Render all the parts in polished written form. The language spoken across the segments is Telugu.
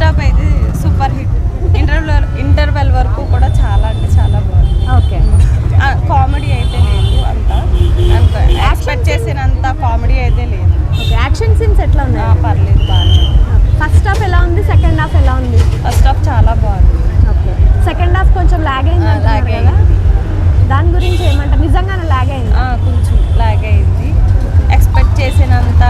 ఫస్ట్ హాఫ్ అయితే సూపర్ హిట్. ఇంటర్వెల్ వరకు కూడా చాలా అంటే చాలా బాగుంది. ఓకే. కామెడీ అయితే లేదు, అంత ఎక్స్పెక్ట్ చేసినంత కామెడీ అయితే లేదు. ఓకే. యాక్షన్ సీన్స్ ఎట్లా ఉన్నాయి? పర్లేదు, బాగుంది. ఫస్ట్ హాఫ్ ఎలా ఉంది, సెకండ్ హాఫ్ ఎలా ఉంది? ఫస్ట్ హాఫ్ చాలా బాగుంది. ఓకే. సెకండ్ హాఫ్ కొంచెం లాగ్ అయింది అంటున్నారు కదా, దాని గురించి ఏమంటారు? నిజంగానే లాగ్ అయింది? కొంచెం లాగ్ అయింది. ఎక్స్పెక్ట్ చేసినంత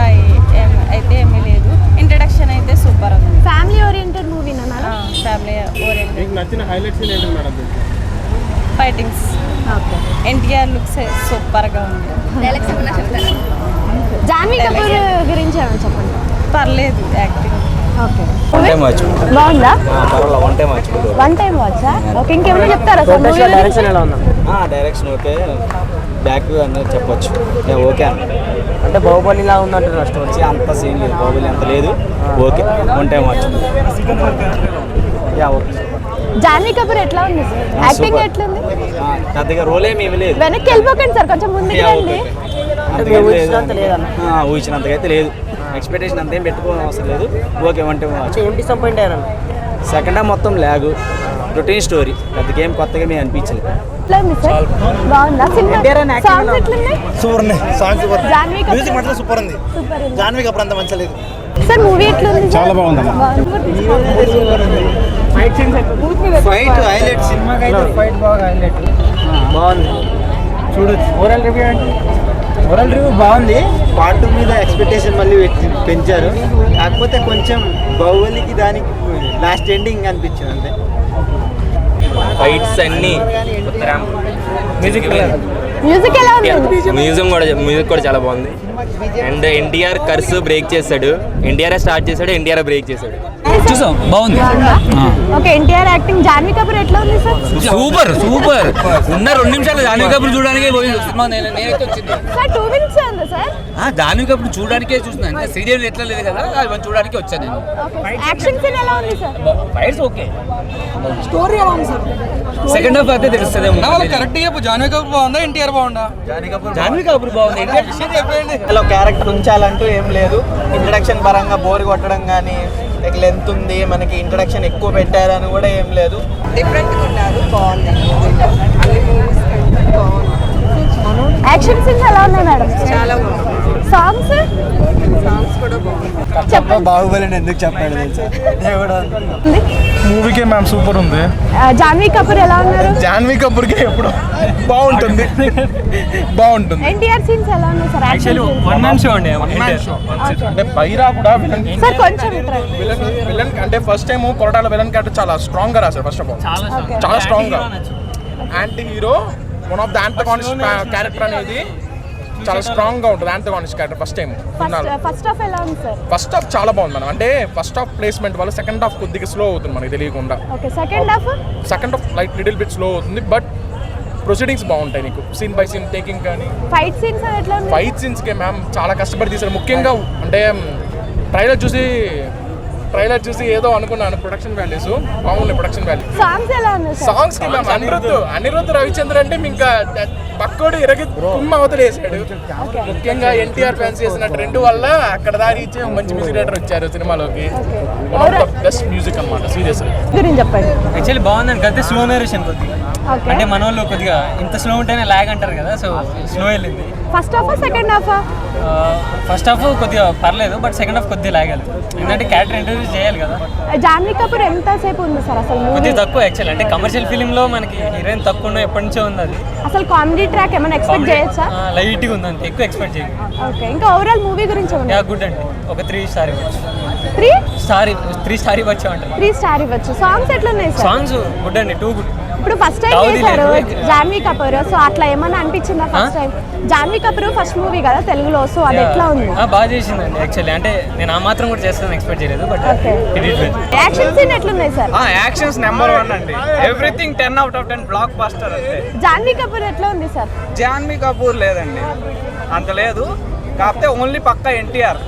అయితే ఏమీ లేదు. ఇంట్రడక్షన్ అయితే సూపర్ ఉంది. ఫ్యామిలీ ఓరియంటెడ్ మూవీనా మేడం? Family oriented. మీకు నచ్చిన హైలైట్స్ ఏంటి madam? Fightings, okay. NTR looks సూపర్గా ఉంది. జాన్వీ కపూర్ గురించి ఏమైనా చెప్పండి. పర్లేదు యాక్టింగ్. ఓకే. బాగుందా? వన్ టైం వాచా? ఓకే. ఇంకేమైనా చెప్తారా సార్? డైరెక్షన్ ఎలా ఉందా? డైరెక్షన్ ఓకే, బ్యాక్ అన్నది చెప్పొచ్చు. ఓకే అంటే బాహుబలిలా ఉందంటారు స్టోరీ. అంత సీన్ లేదు, బాహుబలి అంత లేదు. Okay, one time watch. Okay. Janhvi Kapoor ఎట్లా ఉంది సార్? యాక్టింగ్ ఎట్లా ఉంది? పెద్దగా రోల్ ఏమి ఇవ్వలేదు. వెనక్కి వెళ్ళిపోకండి సార్, కొంచెం ముందుకు రండి. ఊహించినంతగా అయితే లేదు. ఎక్స్పెక్టేషన్ అంతేం పెట్టుకోవడం అవసరం లేదు. Okay, one time watch. Disappoint అయ్యారు. సెకండ్ హాఫ్ మొత్తం ల్యాగ్, రొటీన్ స్టోరీ, పెద్ద గేమ్ కొత్తగా మేము అనిపించలేదు. బాగుందా సినిమా? సాంగ్స్ ఎట్లున్నాయి? సూపర్ ఉంది. Songs super. Janhvi Kapoor music మాత్రం సూపర్ ఉంది. జాన్వీ కపూర్ అంత మంచిగా లేదు. సార్ మూవీ ఎట్లుంది? చాలా బాగుంది. ఫైట్ హైలైట్, సినిమాకి అయితే ఫైట్ బాగా హైలైట్. బాగుంది, చూడొచ్చు. ఓవరాల్ రివ్యూ బాగుంది. పార్ట్ 2 మీద ఎక్స్పెక్టేషన్ మళ్ళీ పెంచారు. కాకపోతే కొంచెం బాహుబలికి దానికి లాస్ట్ ఎండింగ్ అనిపించింది అంతే. ఫైట్స్ అన్ని మ్యూజిక్ ఎలా ఉంది? మ్యూజిక్ కూడా చాలా బాగుంది. అండ్ ఎన్టీఆర్ కర్స్ బ్రేక్ చేశాడు. ఎన్టీఆర్ స్టార్ట్ చేశాడు, ఎన్టీఆర్ బ్రేక్ చేశాడు. చూసాం, బాగుంది. ఓకే. ఎన్టీఆర్ యాక్టింగ్. జాన్వీ కపూర్ ఎట్లా ఉంది సార్? సూపర్ ఉన్న 2 నిమిషాలు జాన్వీ కపూర్ చూడడానికి పోయింది సినిమా. నేనైతే వచ్చింది సార్ 2 minutes ఉందా సార్? జాన్వీ కపూర్ చూడడానికే చూస్తున్నాను. అంటే శ్రీదేవి ఎట్లా లేదు కదా, అది చూడడానికి వచ్చాను నేను. యాక్షన్ సీన్ ఎలా ఉంది సార్? Fights okay. స్టోరీ ఎలా ఉంది సార్? సెకండ్ హాఫ్ అయితే తెలుస్తుంది. కరెక్ట్ గా జాన్వీ కపూర్ బాగుందా, ఎన్టీఆర్ బాగుందా? జాన్వీ కపూర్ బాగుంది. ఇలా క్యారెక్టర్ ఉంచాలంటూ ఏం లేదు. ఇంట్రడక్షన్ పరంగా బోర్ కొట్టడం కానీ, లెంత్ ఉంది, మనకి ఇంట్రడక్షన్ ఎక్కువ పెట్టారని కూడా ఏం లేదు. డిఫరెంట్గా ఉన్నారు, బాగుంది. యాక్షన్ సీన్స్ ఎలా ఉన్నాయి మేడం? చాలా బాగుంది. సాంగ్స్ కూడా బాగుంది. చెప్పండి. బాహుబలి ఎందుకు చెప్పాడు తెలుసా? మూవీకే మ్యామ్ సూపర్ ఉంది. జాన్వీ కపూర్ ఎలా ఉన్నారు? జాన్వీ కపూర్కి ఎప్పుడు బాగుంటుంది. ఎన్టీఆర్ సీన్స్ ఎలా ఉన్నాయి sir? Actually one man show అండి. అంటే బైరా కూడా విలన్ సార్ కొంచెం విలన్ అంటే first time Koratala villain character చాలా స్ట్రాంగ్ గా రాశారు. ఫస్ట్ ఆఫ్ ఆల్ చాలా స్ట్రాంగ్ గా. Anti hero one of the antagonist character అనేది చాలా స్ట్రాంగ్ గా ఉంటుంది. Antagonist character first time. First half ఎలా ఉంది సార్? ఫస్ట్ హాఫ్ చాలా బాగుంది మనం. అంటే ఫస్ట్ హాఫ్ ప్లేస్మెంట్ వల్ల సెకండ్ హాఫ్ కొద్దిగా స్లో అవుతుంది మనకి తెలియకుండా. Okay. Second half like little bit slow అవుతుంది, బట్ ప్రొసీడింగ్స్ బాగుంటాయి. నీకు సీన్ బై సీన్ టేకింగ్ కానీ ఫైట్ సీన్స్ ఎట్లా ఉంది? ఫైట్ సీన్స్కి మ్యామ్ చాలా కష్టపడి తీశారు. ముఖ్యంగా అంటే ట్రైలర్ చూసి ఏదో అనుకున్నాను. ప్రొడక్షన్ వాల్యూస్ బాగున్నాయి. ప్రొడక్షన్ వాల్యూ సాంగ్స్ ఎలా ఉన్నాయి సార్? సాంగ్స్ కి మ్యామ్ అనిరుద్ధ్ రవిచంద్ర అంటే ఇంకా పక్కోడు ఇరగి కుమ్మ అవతల వేసాడు. ముఖ్యంగా ఎన్టీఆర్ ఫ్యాన్స్ చేసిన ట్రెండ్ వల్ల అక్కడ దారి ఇచ్చే మంచి మ్యూజిక్ డైరెక్టర్ వచ్చారు సినిమాలోకి. బెస్ట్ మ్యూజిక్ అన్నమాట. సీరియస్ గురించి చెప్పండి. యాక్చువల్లీ బాగుందండి. అయితే స్లో నేరేషన్ కొద్దిగా, అంటే మన వాళ్ళు కొద్దిగా ఇంత స్లో ఉంటేనే లాగ్ అంటారు కదా, సో స్లో వెళ్ళింది. First half second half? First half కొద్దిగా పర్లేదు, బట్ సెకండ్ హాఫ్ కొద్దిగా లాగ్ అయ్యింది. ఎందుకంటే క్యారెక్టర్ ఇంట్రడ్యూస్ చేయాలి కదా. జాన్వీ కపూర్ ఎంతసేపు ఉంది సార్ అసలు? కొద్దిగా తక్కువ యాక్చువల్. అంటే కమర్షియల్ ఫిలిం లో మనకి హీరోయిన్ తక్కువ ఉన్న ఎప్పటి నుంచో ఉంది. అది అసలు కామెడీ ట్రాక్ ఏమైనా ఎక్స్పెక్ట్ చేయొచ్చా? లైట్గా ఉంది అంతే, ఎక్కువ ఎక్స్పెక్ట్ చేయాలి. ఓకే. ఇంకా ఓవరాల్ మూవీ గురించి గుడ్ అండి. ఒక 3 స్టార్ ఇవ్వచ్చు. 3 స్టార్ ఇవ్వచ్చు అంటారు. 3 స్టార్ ఇవ్వచ్చు. సాంగ్స్ ఎట్లా ఉన్నాయి సార్? సాంగ్స్ గుడ్ అండి, 2 గుడ్. ఇప్పుడు ఫస్ట్ టైం చేశారు జాన్వీ కపూర్, సో అట్లా ఏమన్నా అనిపించిందా first time? Janhvi Kapoor first movie కదా తెలుగులో, సో అది ఎట్లా ఉంది? బాగా చేసిందండి యాక్చువల్లీ. అంటే నేను ఆ మాత్రం కూడా చేస్తాను ఎక్స్పెక్ట్ చేయలేదు, బట్ యాక్షన్ సీన్ ఎట్లున్నాయి సార్? యాక్షన్స్ నెంబర్ 1 అండి. Everything 10 out of 10 block buster అంతే. జాన్వీ కపూర్ ఎట్లా ఉంది సార్? జాన్వీ కపూర్ లేదండి, అంత లేదు. కాకపోతే ఓన్లీ పక్కా ఎన్టీఆర్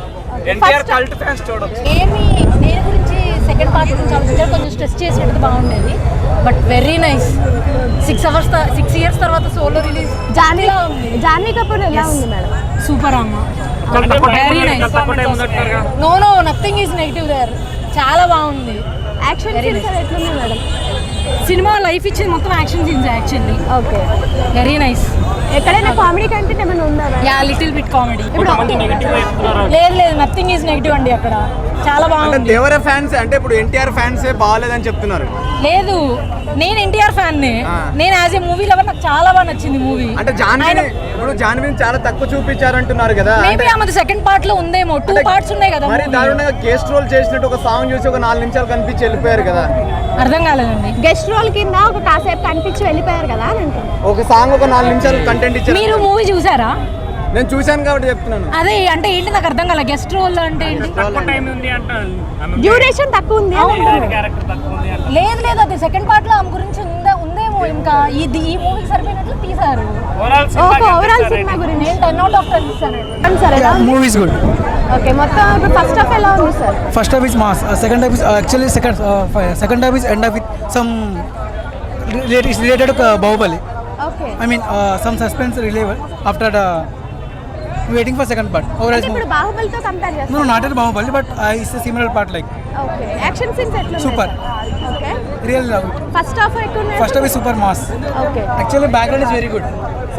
కల్ట్ ఫ్యాన్స్ చూడొచ్చు. దేని గురించి సెకండ్ పార్ట్ గురించి ఆలోచించారు, కొంచెం స్ట్రెస్ చేసినట్టు బాగుండేది, బట్ వెరీ నైస్. 6 years తర్వాత సోలో రిలీజ్. జాన్వీ కపూర్ ఎలా ఉంది మేడం? సూపర్ అమ్మ, very nice. No nothing is negative there. చాలా బాగుంది. యాక్షన్ సీన్స్ అది ఎట్లున్నాయి మేడం? సినిమా లైఫ్ ఇచ్చింది మొత్తం action scenes actually. Okay, very nice. ఎక్కడైనా కామెడీ కంటెంట్ ఏమైనా ఉందా madam? Yeah little bit comedy. ఇప్పుడు లేదు నథింగ్ ఈజ్ నెగిటివ్ అండి అక్కడ. చాలా బాగుంది. దేవర ఫ్యాన్స్ అంటే ఇప్పుడు ఎన్టీఆర్ ఫ్యాన్స్ బాగాలేదని చెప్తున్నారు. లేదు, నేను ఎన్టీఆర్ ఫ్యాన్ ని. నేను యాజ్ ఏ మూవీ లవర్ నాకు చాలా బాగా నచ్చింది మూవీ. అంటే జాన్వీని చాలా తక్కువ చూపించారంటున్నారు కదా. మేబీ ఆమెది సెకండ్ పార్ట్ లో ఉందేమో, 2 పార్ట్స్ ఉన్నాయి కదా. మరి దారుణంగా గెస్ట్ రోల్ చేసినట్టు ఒక సాంగ్ చూసి ఒక 4 నిమిషాలు కనిపించి వెళ్ళిపోయారు కదా. అర్థం కాలేదండి. గెస్ట్ రోల్ కింద ఒక కాసేపు కనిపించి వెళ్ళిపోయారు కదా అని అంటున్నాను. ఒక సాంగ్ ఒక 4 నిమిషాలు కంటెంట్ ఇచ్చారు. మీరు మూవీ చూసారా? నేను చూశాను కాబట్టి చెప్తున్నాను. అదే అంటే ఏంటి నాకు అర్థం కాలే. గెస్ట్ రోల్ అంటే ఏంటి? డ్యూరేషన్ తక్కువ ఉంది. లేదు లేదు, అది సెకండ్ పార్ట్ లో ఆమె గురించి ఉందేమో. ఇంకా ఈ మూవీకి సరిపోయినట్లు తీసారు. ఓవరాల్ సినిమా గురించి నేను 10 out of 10 ఇస్తాను సార్. Movies good. ఓకే, మొత్తం ఇప్పుడు ఫస్ట్ హాఫ్ ఎలా ఉంది sir? First half is mass, second half is actually second half is end up with some related Baahubali. Okay, I mean, some suspense reliever after waiting for second part. Overall, ఇప్పుడు బాహుబలితో కంపేర్ చేస్తాం. no, not at Bahubali, but it's a similar part like. Okay, action scenes ఎట్లా ఉన్నాయి? Super. Okay, Really love it. First half ఎట్లా ఉంది? First half is super mass. Okay, Actually, background is very good.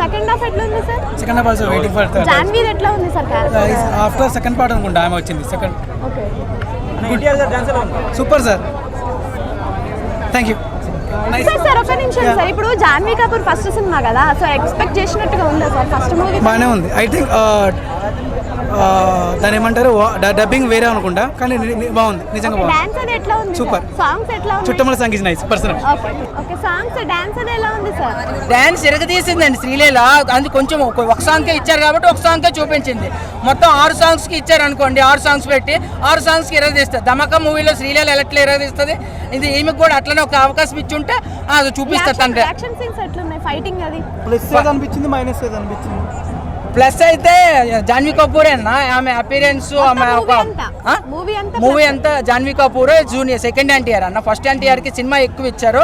Second half ఎట్లా ఉంది sir? Second half also waiting for third. Janhvi ఎట్లా ఉంది sir? Is after second part అనుకుంటా ఆమె వచ్చింది second. Okay, Super sir. Thank you. Nice. Sir ఒక నిమిషం సార్. ఇప్పుడు జాన్వీ కపూర్ ఫస్ట్ సినిమా కదా, సో ఎక్స్పెక్ట్ చేసినట్టుగా ఉందా సార్ ఫస్ట్ మూవీ? బాగానే ఉంది. ఐ థింక్ దాని ఏమంటారు డబ్బింగ్ వేరే అనుకుంటా, కానీ బాగుంది, నిజంగా బాగుంది. డాన్స్ అది ఎట్లా ఉంది? సూపర్. సాంగ్స్ ఎట్లా ఉంది? Chuttamalle song is nice personal. Okay okay, songs dance అది ఎలా ఉంది సార్? డాన్స్ ఎరగదీసిందండి శ్రీలీల. అది కొంచెం ఒక సాంగ్కే ఇచ్చారు కాబట్టి ఒక సాంగ్కే చూపించింది. మొత్తం 6 సాంగ్స్కి ఇచ్చారు అనుకోండి, 6 సాంగ్స్ పెట్టి 6 సాంగ్స్కి ఎరగదీస్తుంది. ధమాకా మూవీలో శ్రీలీల ఎట్లా ఎరగదీస్తుంది, ఇది ఈమెకు కూడా అట్లనే ఒక అవకాశం ఇచ్చి ఉంటే అది చూపిస్తుంది. తండ్రి యాక్షన్ సీన్స్ ఎట్లున్నాయి? ఫైటింగ్ అది ప్లస్ ఏది అనిపించింది, మైనస్ ఏది అనిపించింది? ప్లస్ అయితే జాన్వీ కపూర్ అన్న, ఆమె అపీరెన్స్, ఆమె ఒక మూవీ అంతా జాన్వీ కపూర్ జూనియర్ సెకండ్ ఎన్టీఆర్ అన్న. ఫస్ట్ ఎన్టీఆర్కి సినిమా ఎక్కువ ఇచ్చారు,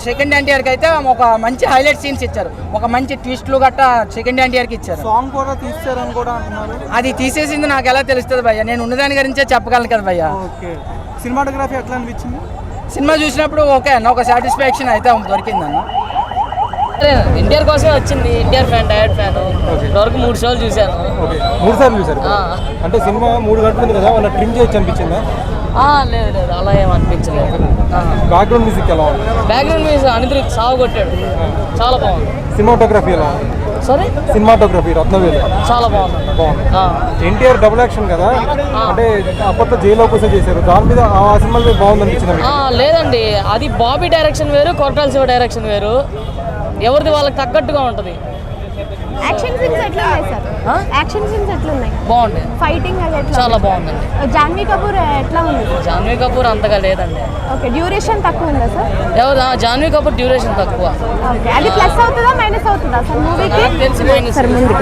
సెకండ్ ఎన్టీఆర్కి అయితే ఒక మంచి హైలైట్ సీన్స్ ఇచ్చారు, ఒక మంచి ట్విస్ట్లు గట్టా సెకండ్ ఎన్టీఆర్కి ఇచ్చారు. సాంగ్ కూడా తీస్తారని కూడా అంటున్నారు. అది తీసేసింది నాకు ఎలా తెలుస్తుంది భయ్య, నేను ఉన్నదాని గురించే చెప్పగలను కదా భయ్య. ఓకే, సినిమాటోగ్రఫీ ఎట్లా అనిపించింది? సినిమా చూసినప్పుడు ఓకే అన్న, ఒక సాటిస్ఫాక్షన్ అయితే దొరికిందన్న. ఎన్టీఆర్ కోసమే వచ్చింది. NTR fan, direct fan. ఇప్పటివరకు 3 షోలు చూశాను. 3 సార్లు చూసారు. అంటే సినిమా 3 గంటలు ఉంది కదా, వాళ్ళ ట్రిమ్ చేయొచ్చు అనిపించిందా? లేదు లేదు, అలా ఏం అనిపించలేదు. బ్యాక్గ్రౌండ్ మ్యూజిక్ ఎలా ఉంది? బ్యాక్గ్రౌండ్ మ్యూజిక్ అనిరుద్ సాగు కొట్టాడు, చాలా బాగుంది. సినిమాటోగ్రఫీ ఎలా ఉంది? సారీ, సినిమాటోగ్రఫీ రత్నవేలు చాలా బాగుంది. బాగుంది. ఎన్టీఆర్ డబుల్ యాక్షన్ కదా, అంటే అప్పట్లో జైలు కోసం చేశారు, దాని మీద ఆ సినిమా బాగుంది అనిపించింది. లేదండి, అది బాబీ డైరెక్షన్ వేరు, కొరటాల శివ డైరెక్షన్ వేరు, ఎవరిది వాళ్ళకి తగ్గట్టుగా ఉంటుంది. యాక్షన్ సీన్స్ ఎట్లా ఉన్నాయి సార్? యాక్షన్ సీన్స్ ఎట్లా ఉన్నాయి? బాగుంది. ఫైటింగ్ అది ఎట్లా? చాలా బాగుందండి. జాన్వీ కపూర్ ఎట్లా ఉంది? జాన్వీ కపూర్ అంతగా లేదండి. ఓకే, డ్యూరేషన్ తక్కువ ఉందా సార్? ఎవరు? జాన్వీ కపూర్ డ్యూరేషన్ తక్కువ. ఓకే, అది ప్లస్ అవుతుందా మైనస్ అవుతుందా సార్ మూవీకి? తెలిసి మైనస్. సార్ ముందుకు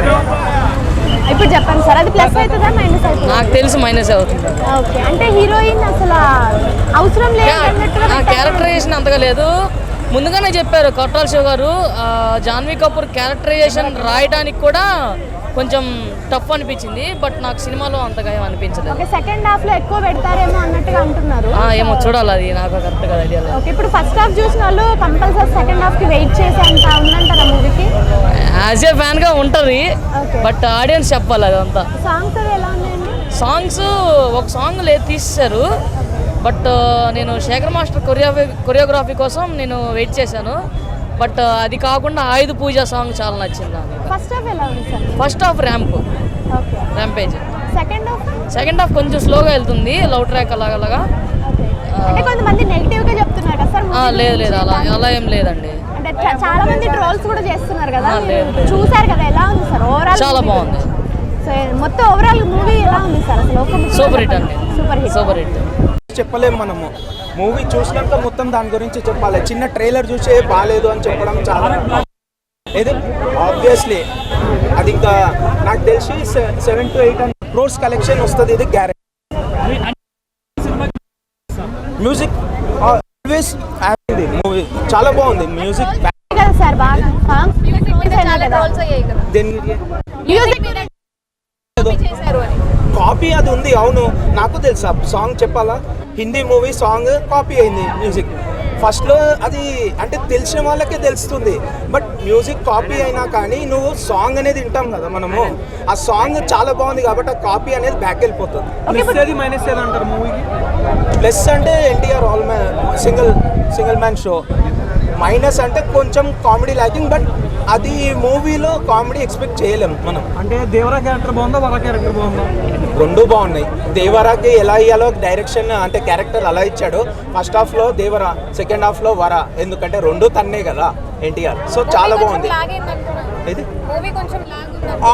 ఇప్పుడు చెప్పండి సార్, అది ప్లస్ అవుతుందా మైనస్ అవుతుందా? నాకు తెలిసి మైనస్ అవుతుంది. ఓకే, అంటే హీరోయిన్ అసలు అవసరం లేదు అన్నట్టుగా క్యారెక్టరైజేషన్ అంతగా లేదు. ముందుగానే చెప్పారు కొట్టాల శివ గారు, జాన్వీ కపూర్ క్యారెక్టరైజేషన్ రాయడానికి కూడా కొంచెం టఫ్ అనిపించింది, బట్ నాకు సినిమాలో అంతగా ఏం అనిపించలేదు. ఓకే, సెకండ్ హాఫ్ లో ఎక్కువ పెడతారేమో అన్నట్టుగా అంటున్నారు. ఏమో చూడాలి, అది నాకు కరెక్ట్గా ఐడియా లేదు. ఓకే, ఇప్పుడు ఫస్ట్ హాఫ్ చూసిన వాళ్ళు కంపల్సరీ సెకండ్ హాఫ్ కి వెయిట్ చేసే అంత ఉందంటారా మూవీకి? యాజ్ ఏ ఫ్యాన్ గా ఉంటది, బట్ ఆడియన్స్ చెప్పాలి అదంతా. సాంగ్స్ అవి ఎలా ఉన్నాయండి? సాంగ్స్ ఒక సాంగ్ లేదు తీసేశారు, బట్ నేను శేఖర్ మాస్టర్ కొరియోగ్రఫీ కోసం నేను వెయిట్ చేశాను, బట్ అది కాకుండా ఆయుధ పూజ సాంగ్ చాలా నచ్చింది నాకు. ఫస్ట్ హాఫ్ ఎలా ఉంది sir? First half rampage. Second half కొంచెం స్లోగా వెళ్తుంది, లవ్ ట్రాక్ అలాగలాగా. అంటే కొంతమంది నెగిటివ్ గా చెప్తున్నారు కదా సార్? లేదు లేదు, అలా ఏం లేదండి. అంటే చాలా మంది ట్రోల్స్ కూడా చేస్తున్నారు కదా, చూసారు కదా, ఎలా ఉంది సార్ ఓవరాల్? చాలా బాగుంది. సో మొత్తం ఓవరాల్ మూవీ ఎలా ఉంది సార్ అసలు? సూపర్ హిట్ అండి, సూపర్ హిట్. చెప్పలేము మనము, మూవీ చూసినాక మొత్తం దాని గురించి చెప్పాలి. చిన్న ట్రైలర్ చూసే బాగాలేదు అని చెప్పడం చాలా ఇది ఆబ్వియస్లీ అది ఇంకా నాకు తెలిసి 7 to 8 crores కలెక్షన్ వస్తుంది, ఇది గ్యారెంటీ. మ్యూజిక్ ఆల్వేస్ మూవీ చాలా బాగుంది, మ్యూజిక్ సార్ బాగా కాపీ అది ఉంది, అవును నాకు తెలుసు. ఆ సాంగ్ చెప్పాలా, హిందీ మూవీ సాంగ్ కాపీ అయింది మ్యూజిక్. ఫస్ట్లో అది అంటే తెలిసిన వాళ్ళకే తెలుస్తుంది, బట్ మ్యూజిక్ కాపీ అయినా కానీ నువ్వు సాంగ్ అనేది వింటాం కదా మనము, ఆ సాంగ్ చాలా బాగుంది కాబట్టి ఆ కాపీ అనేది బ్యాక్ వెళ్ళిపోతుంది. మైనస్ ఏది అంటారు మూవీకి? ప్లస్ అంటే NTR all single man show. Minus అంటే కొంచెం కామెడీ ల్యాకింగ్, బట్ అది మూవీలో కామెడీ ఎక్స్పెక్ట్ చేయలేము మనం. అంటే దేవరా క్యారెక్టర్ బాగుందా, వర క్యారెక్టర్ బాగుందా? రెండు బాగున్నాయి. దేవరాకి ఎలా ఇయ్యాలో డైరెక్షన్ అంటే క్యారెక్టర్ అలా ఇచ్చాడు. ఫస్ట్ హాఫ్లో దేవరా, సెకండ్ హాఫ్లో వర, ఎందుకంటే రెండు తన్నే కదా ఎన్టీఆర్. సో చాలా బాగుంది ఇది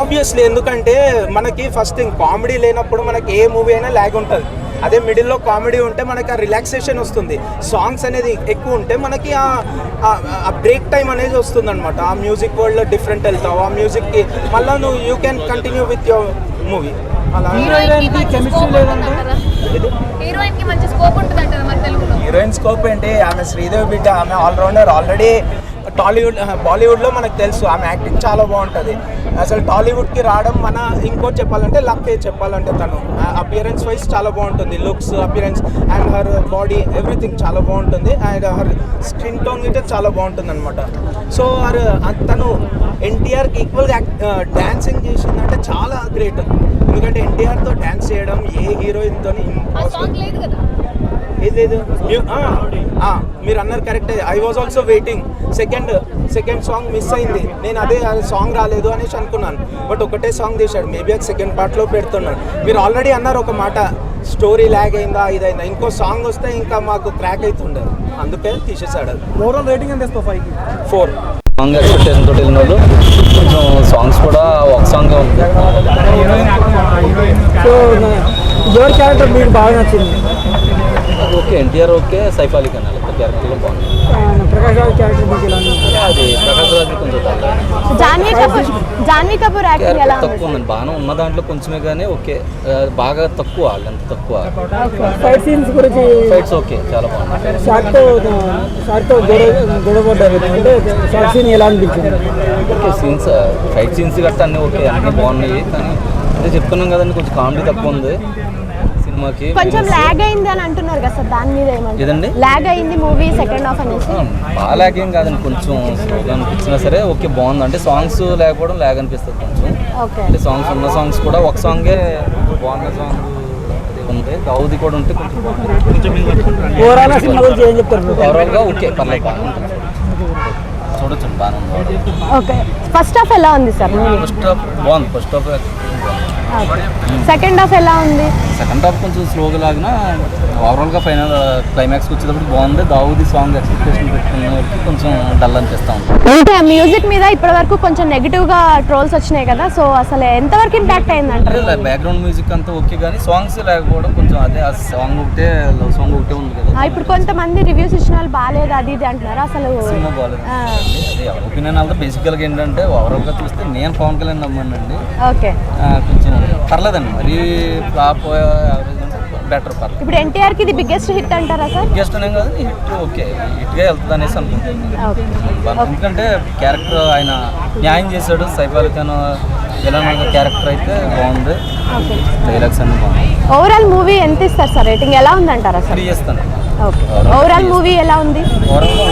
ఆబ్వియస్లీ, ఎందుకంటే మనకి ఫస్ట్ థింగ్ కామెడీ లేనప్పుడు మనకి ఏ మూవీ అయినా ల్యాగ్ ఉంటుంది. అదే మిడిల్లో కామెడీ ఉంటే మనకి ఆ రిలాక్సేషన్ వస్తుంది. సాంగ్స్ అనేది ఎక్కువ ఉంటే మనకి ఆ బ్రేక్ టైం అనేది వస్తుంది అనమాట. ఆ మ్యూజిక్ వరల్డ్లో డిఫరెంట్ వెళ్తావు, ఆ మ్యూజిక్కి మళ్ళీ నువ్వు you can continue with your movie. అలా హీరోయిన్ స్కోప్ ఏంటి, ఆమె శ్రీదేవి బిడ్డ, ఆమె ఆల్రౌండర్. ఆల్రెడీ బాలీవుడ్లో మనకు తెలుసు ఆమె యాక్టింగ్ చాలా బాగుంటుంది. అసలు టాలీవుడ్కి రావడం మన ఇంకోటి చెప్పాలంటే లక్కే చెప్పాలంటే. తను అపియరెన్స్ వైజ్ చాలా బాగుంటుంది, looks, appearance and her body everything చాలా బాగుంటుంది. అండ్ హర్ స్కిన్ టోన్ గిట్టే చాలా బాగుంటుంది అనమాట. సో తను ఎన్టీఆర్కి ఈక్వల్గా డ్యాన్సింగ్ చేసిందంటే చాలా గ్రేట్. ఎందుకంటే ఎన్టీఆర్తో డ్యాన్స్ చేయడం ఏ హీరోయిన్తో ఏది లేదు. మీరు అన్నారు కరెక్టే. I was also waiting. Second song miss అయింది. నేను అదే సాంగ్ రాలేదు అనేసి అనుకున్నాను, బట్ ఒకటే సాంగ్ తీశాడు. మేబీ అది సెకండ్ పార్ట్లో పెడుతున్నాను. మీరు ఆల్రెడీ అన్నారు ఒక మాట, స్టోరీ ల్యాగ్ అయిందా ఇదైందా, ఇంకో సాంగ్ వస్తే ఇంకా మాకు క్రాక్ అవుతుండే, అందుకే తీసేశాడు. అది ఓవరాల్ రేటింగ్ ఎంత ఇస్తావు? 4. సాంగ్ ఎక్స్పెక్టేషన్ తోటి వెళ్ళిన వాళ్ళు కొంచెం సాంగ్స్ కూడా ఒక సాంగ్ ఉంది. సో ఎవరి క్యారెక్టర్ మీకు బాగా నచ్చింది? ఓకే, ఎన్టీఆర్ ఓకే, సైఫ్ అలీ ఖాన్ క్యారెక్టర్లో బాగుంది. ప్రకాష్ రాజ్ క్యారెక్టర్ మీకు ఎలా ఉంది? అది ప్రకాష్ రాజ్ కొంచెం జాన్వీ కపూర్ యాక్టింగ్ ఎలా ఉంది? తక్కువ ఉందండి, బాగానే ఉన్న దాంట్లో కొంచెమే కానీ ఓకే, బాగా తక్కువ, ఎంత తక్కువ. ఫైట్ సీన్స్ గురించి? ఫైట్స్ ఓకే, చాలా బాగుంది. షార్ట్తో గొడవపడ్డారు అంటే షార్ట్ సీన్ ఎలా అనిపించింది? ఓకే, సీన్స్ ఫైట్ సీన్స్ గట్టా అన్నీ ఓకే, అన్నీ బాగున్నాయి. కానీ అదే చెప్తున్నాం కదండి, కొంచెం కామెడీ తక్కువ ఉంది సినిమాకి. కొంచెం ల్యాగ్ అయింది అని అంటున్నారు కదా సార్, దాని మీద ఏమంటారు? ఏదండి ల్యాగ్ అయింది మూవీ సెకండ్ హాఫ్ అనేసి? బాగా ల్యాగ్ ఏం కాదండి, కొంచెం స్లోగా అనిపించినా సరే ఓకే బాగుంది. అంటే సాంగ్స్ లేకపోవడం ల్యాగ్ అనిపిస్తుంది కొంచెం. అంటే సాంగ్స్ ఉన్న సాంగ్స్ కూడా ఒక సాంగే బాగున్న సాంగ్ ఉంది, గౌది కూడా ఉంటే కొంచెం బాగుంది. ఓవరాల్ సినిమా గురించి ఏం చెప్తారు? ఓవరాల్గా ఓకే, పర్లేదు, బాగుంటుంది, చూడొచ్చు, బాగానే ఉంది. ఓకే, ఫస్ట్ హాఫ్ ఎలా ఉంది సార్ మూవీ? ఫస్ట్ హాఫ్ బాగుంది, ఫస్ట్ హాఫ్ సెకండ్ హాఫ్ ఎలా ఉంది? సెకండ్ హాఫ్ కొంచెం స్లోగా లాగినా ఓవరాల్గా ఫైనల్ క్లైమాక్స్కి వచ్చేటప్పుడు బాగుంది. దావుది సాంగ్ ఎక్స్పెక్టేషన్ పెట్టుకునే వరకు కొంచెం డల్ అనిపిస్తూ ఉంటుంది. అంటే ఆ మ్యూజిక్ మీద ఇప్పటి వరకు కొంచెం నెగిటివ్గా ట్రోల్స్ వచ్చినాయి కదా, సో అసలు ఎంతవరకు ఇంపాక్ట్ అయిందంటారు? బ్యాక్గ్రౌండ్ మ్యూజిక్ అంతా ఓకే, కానీ సాంగ్స్ లేకపోవడం కొంచెం, అదే ఆ సాంగ్ ఒకటే, లవ్ సాంగ్ ఒకటే ఉంది కదా. ఇప్పుడు కొంతమంది రివ్యూస్ ఇచ్చిన వాళ్ళు బాగాలేదు అది ఇది అంటున్నారు, అసలు సినిమా బాగాలేదు. అదే ఒపీనియన్ అంతా బేసికల్గా ఏంటంటే ఓవరాల్గా చూస్తే నేను పవన్ కళ్యాణ్ నమ్మానండి. ఓకే, కొంచెం పర్లేదండి, మరీ ఫ్లాప్ యావరేజ్ బెటర్ పర్లేదు. ఇప్పుడు ఎన్టీఆర్కి ఇది బిగ్గెస్ట్ హిట్ అంటారా సార్? బిగ్గెస్ట్ అనేం కాదు, హిట్ ఓకే, హిట్గా వెళ్తుంది అనేసి అనుకుంటున్నాను. ఎందుకంటే క్యారెక్టర్ ఆయన న్యాయం చేశాడు. సైఫ్ అలీ ఖాన్ విలన్ క్యారెక్టర్ అయితే బాగుంది, డైలాగ్స్ అన్నీ బాగుంది. ఓవరాల్ మూవీ ఎంత ఇస్తారు సార్ రేటింగ్? ఎలా ఉంది అంటారా సార్? 3 చేస్తాను. ఓకే, ఓవరాల్ మూవీ ఎలా ఉంది? ఓవరాల్గా